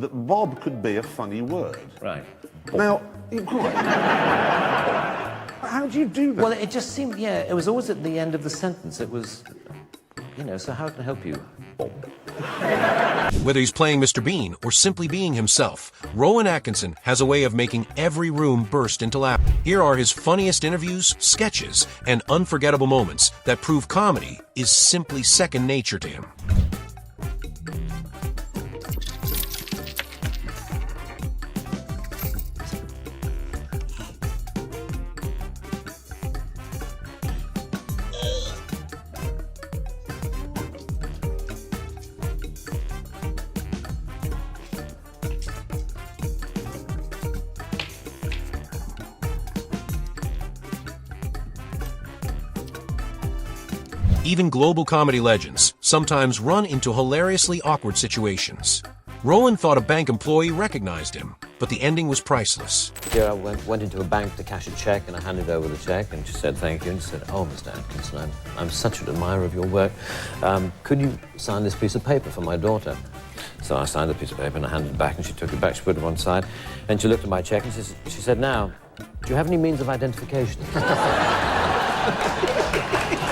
that Bob could be a funny word. Right. Now, how do you do that? Well, it just seemed, yeah, it was always at the end of the sentence. It was, you know, so how can I help you, Bob? Whether he's playing Mr. Bean or simply being himself, Rowan Atkinson has a way of making every room burst into laughter. Here are his funniest interviews, sketches, and unforgettable moments that prove comedy is simply second nature to him. Even global comedy legends sometimes run into hilariously awkward situations. Rowan thought a bank employee recognized him, but the ending was priceless. Here I went into a bank to cash a check, and I handed over the check, and she said thank you, and she said, "Oh, Mr. Atkinson, I'm such an admirer of your work. Could you sign this piece of paper for my daughter?" So I signed the piece of paper, and I handed it back, and she took it back, she put it on one side, and she looked at my check, and she said, "Now, do you have any means of identification?"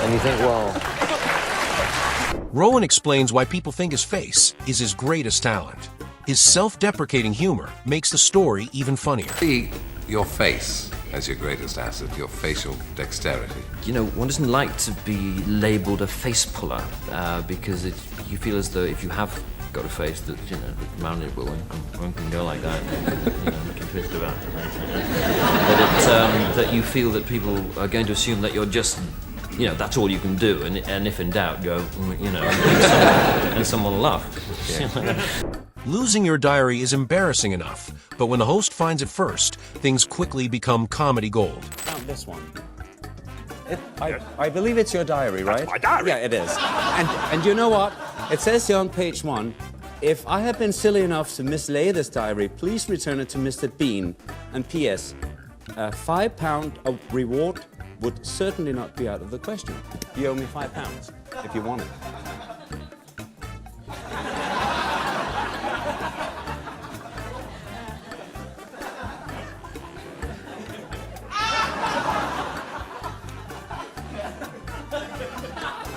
And you think, well... Rowan explains why people think his face is his greatest talent. His self-deprecating humor makes the story even funnier. See your face as your greatest asset, your facial dexterity. You know, one doesn't like to be labelled a face puller because you feel as though if you have got a face that, you know, malleable and one can go like that, and, you know, can twist about it. That you feel that people are going to assume that you're just, you know, that's all you can do, and if in doubt, go, you know, and someone will laugh. Yeah. Losing your diary is embarrassing enough, but when the host finds it first, things quickly become comedy gold. Found this one. I believe it's your diary, right? That's my diary. Yeah, it is. And you know what? It says here on page 1, if I have been silly enough to mislay this diary, please return it to Mr. Bean. And P.S. a £5 of reward would certainly not be out of the question. You owe me £5 if you want it.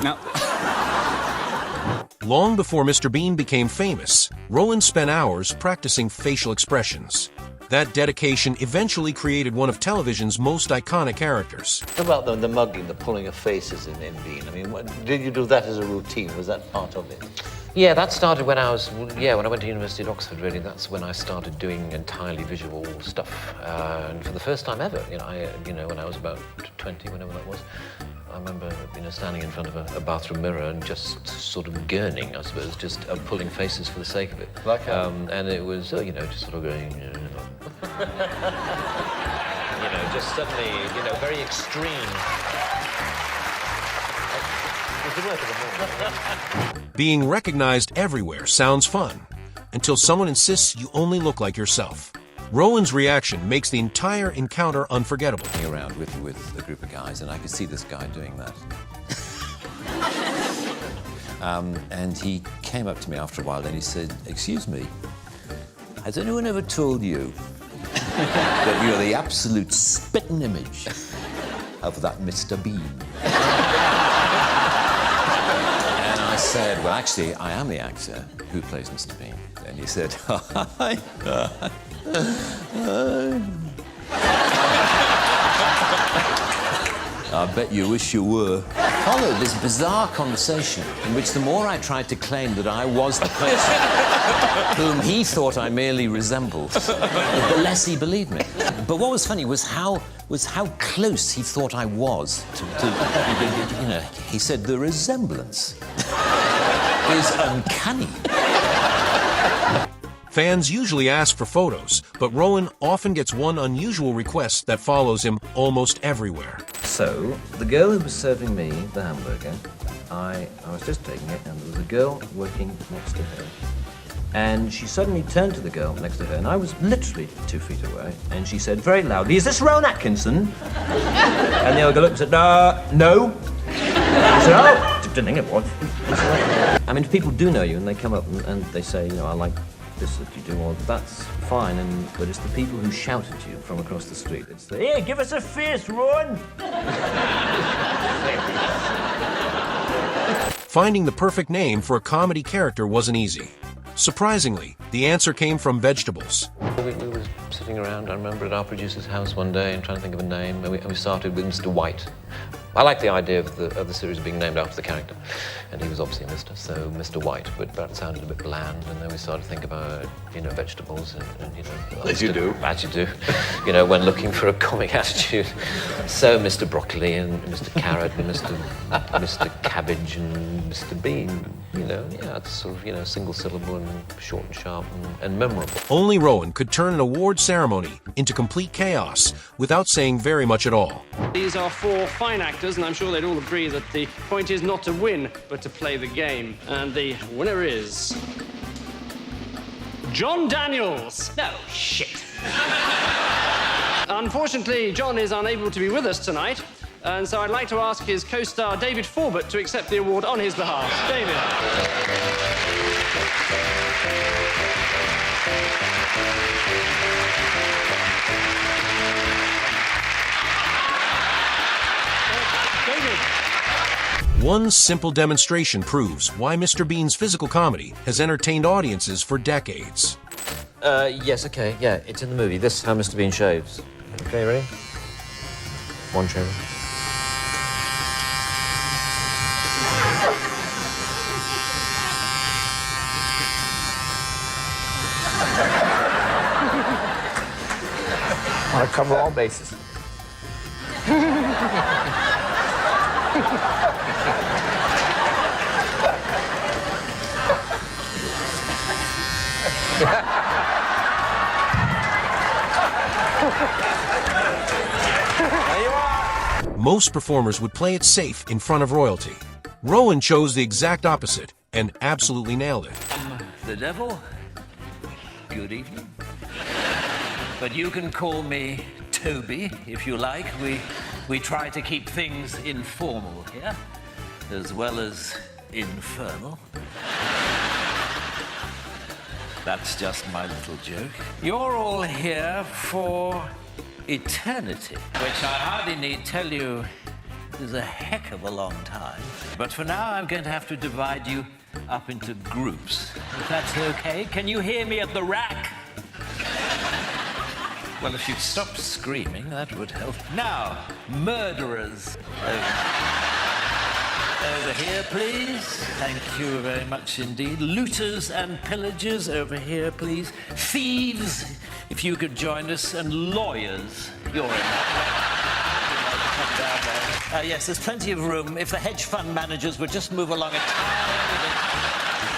Now. Long before Mr. Bean became famous, Rowan spent hours practicing facial expressions. That dedication eventually created one of television's most iconic characters. What about the mugging, the pulling of faces in Bean? I mean, did you do that as a routine? Was that part of it? Yeah, that started when I went to University at Oxford, really. That's when I started doing entirely visual stuff. And for the first time ever, when I was about 20, whenever that was, I remember, standing in front of a bathroom mirror and just sort of gurning, I suppose, just pulling faces for the sake of it. Like how? And it was, just sort of going, just suddenly, very extreme. It was the work of the moment. Being recognized everywhere sounds fun, until someone insists you only look like yourself. Rowan's reaction makes the entire encounter unforgettable. Around with a group of guys, and I could see this guy doing that. And he came up to me after a while and he said, "Excuse me, has anyone ever told you that you're the absolute spitting image of that Mr. Bean?" And I said, "Well, actually, I am the actor who plays Mr. Bean." And he said, "I bet you wish you were." Followed this bizarre conversation in which the more I tried to claim that I was the person whom he thought I merely resembled, the less he believed me. But what was funny was how close he thought I was to he said the resemblance is uncanny. Fans usually ask for photos, but Rowan often gets one unusual request that follows him almost everywhere. So, the girl who was serving me the hamburger, I was just taking it, and there was a girl working next to her. And she suddenly turned to the girl next to her, and I was literally 2 feet away, and she said very loudly, "Is this Rowan Atkinson?" And the other girl looked and said, "No." I said, "Oh, didn't think it was." I mean, if people do know you, and they come up and they say, "I like this that you do, well, that's fine, but it's the people who shout at you from across the street. It's the, hey, give us a face, Rowan! Finding the perfect name for a comedy character wasn't easy. Surprisingly, the answer came from vegetables. We were sitting around, I remember, at our producer's house one day and trying to think of a name, and we started with Mr. White. I like the idea of the series being named after the character, and he was obviously Mr., so Mr. White, but that sounded a bit bland, and then we started to think about, vegetables, and As you do. As you do, when looking for a comic attitude. So Mr. Broccoli, and Mr. Carrot, and Mr. Cabbage, and Mr. Bean, it's sort of, single syllable and short and sharp and memorable. Only Rowan could turn an award ceremony into complete chaos without saying very much at all. These are 4 fine actors, and I'm sure they'd all agree that the point is not to win, but to play the game. And the winner is... John Daniels. No, shit. Unfortunately, John is unable to be with us tonight, and so I'd like to ask his co-star David Forbert to accept the award on his behalf. David. One simple demonstration proves why Mr. Bean's physical comedy has entertained audiences for decades. Yes, okay, yeah, it's in the movie. This is how Mr. Bean shaves. Okay, ready? One shave. Want to cover all bases. Most performers would play it safe in front of royalty. Rowan chose the exact opposite and absolutely nailed it. The devil? Good evening. But you can call me Toby, if you like. We try to keep things informal here, as well as infernal. That's just my little joke. You're all here for eternity, which I hardly need tell you is a heck of a long time. But for now, I'm going to have to divide you up into groups. If that's okay, can you hear me at the rack? Well, if you'd stop screaming, that would help. Now, murderers. Over here, please. Thank you very much indeed. Looters and pillagers, over here, please. Thieves, if you could join us. And lawyers, you're in that. Yes, there's plenty of room. If the hedge fund managers would just move along a tiny bit.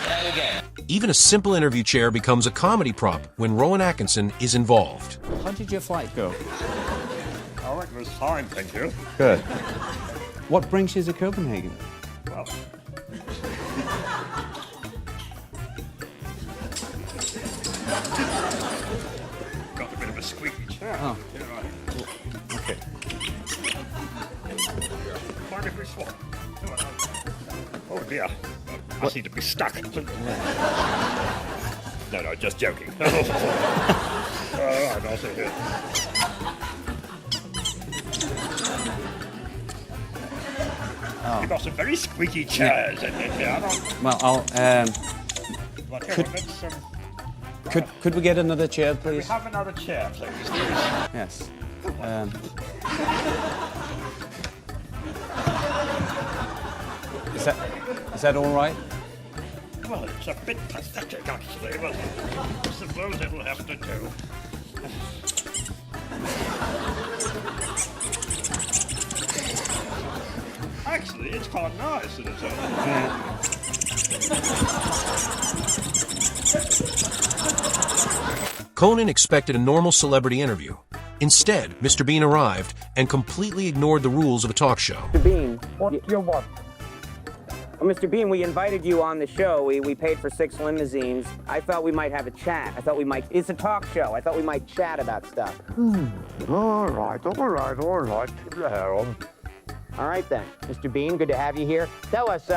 There we go. Even a simple interview chair becomes a comedy prop when Rowan Atkinson is involved. How did your flight go? Oh, it was fine, thank you. Good. What brings you to Copenhagen? Well, got a bit of a squeaky chair. Oh. Yeah, right. Okay. Mind if we swap? Oh dear. I seem to be stuck. No, just joking. All right, I'll sit here. Oh. You've got some very squeaky chairs in here. Well, could we get another chair, We please? have another chair, please. Yes. Is that all right? Well, it's a bit pathetic, actually, but I suppose it'll have to do. Actually, it's quite nice in its own. Conan expected a normal celebrity interview. Instead, Mr. Bean arrived and completely ignored the rules of a talk show. Mr. Bean. What do you want? Well, Mr. Bean, we invited you on the show. We paid for 6 limousines. I thought we might have a chat. It's a talk show. I thought we might chat about stuff. All right. Keep your hair on. All right, then. Mr. Bean, good to have you here. Tell us,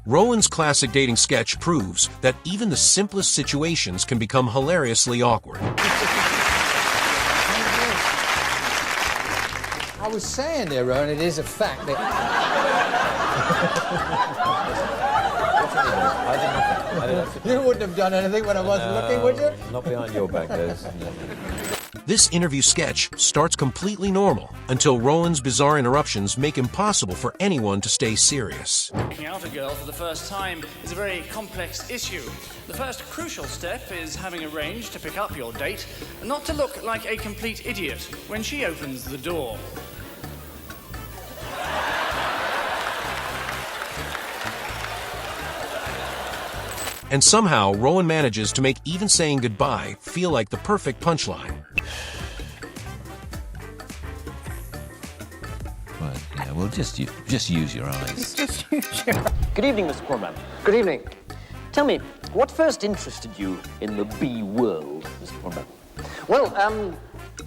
Rowan's classic dating sketch proves that even the simplest situations can become hilariously awkward. I was saying there, Rowan, it is a fact that... You wouldn't have done anything when I wasn't looking, would you? Not behind your back, Des. This interview sketch starts completely normal until Rowan's bizarre interruptions make it impossible for anyone to stay serious. Picking out a girl for the first time is a very complex issue. The first crucial step is having arranged to pick up your date and not to look like a complete idiot when she opens the door. And somehow, Rowan manages to make even saying goodbye feel like the perfect punchline. Well, yeah, well, just use your eyes. Good evening, Mr. Corman. Good evening. Tell me, what first interested you in the bee world, Mr. Corman? Well,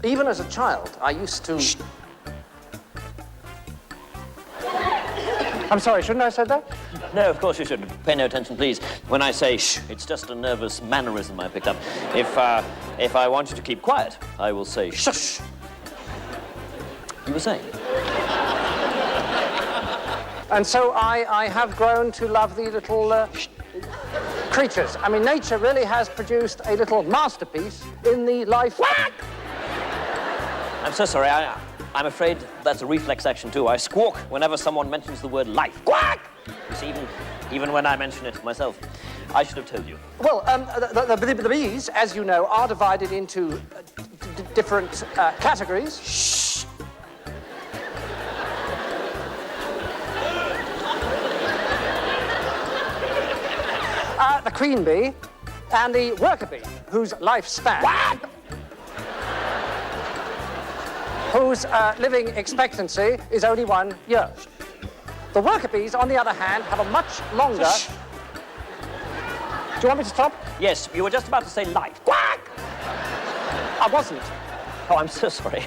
even as a child, I used to... Shh. I'm sorry, shouldn't I have said that? No, of course you shouldn't. Pay no attention, please. When I say shh, it's just a nervous mannerism I picked up. If I want you to keep quiet, I will say shush. You were saying? And so I have grown to love the little creatures. I mean, nature really has produced a little masterpiece in the life... I'm so sorry. I'm afraid that's a reflex action, too. I squawk whenever someone mentions the word life. Quack! You see, even when I mention it myself, I should have told you. Well, the bees, as you know, are divided into different categories. Shh! The queen bee and the worker bee, whose lifespan... Quack! whose living expectancy is only 1 year. The worker bees, on the other hand, have a much longer... Shh. Do you want me to stop? Yes, you were just about to say life. Quack! I wasn't. Oh, I'm so sorry.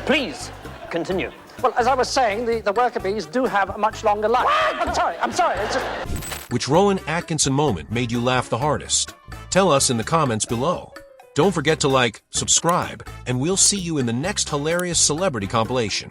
Please, continue. Well, as I was saying, the worker bees do have a much longer life. I'm sorry. It's just... Which Rowan Atkinson moment made you laugh the hardest? Tell us in the comments below. Don't forget to like, subscribe, and we'll see you in the next hilarious celebrity compilation.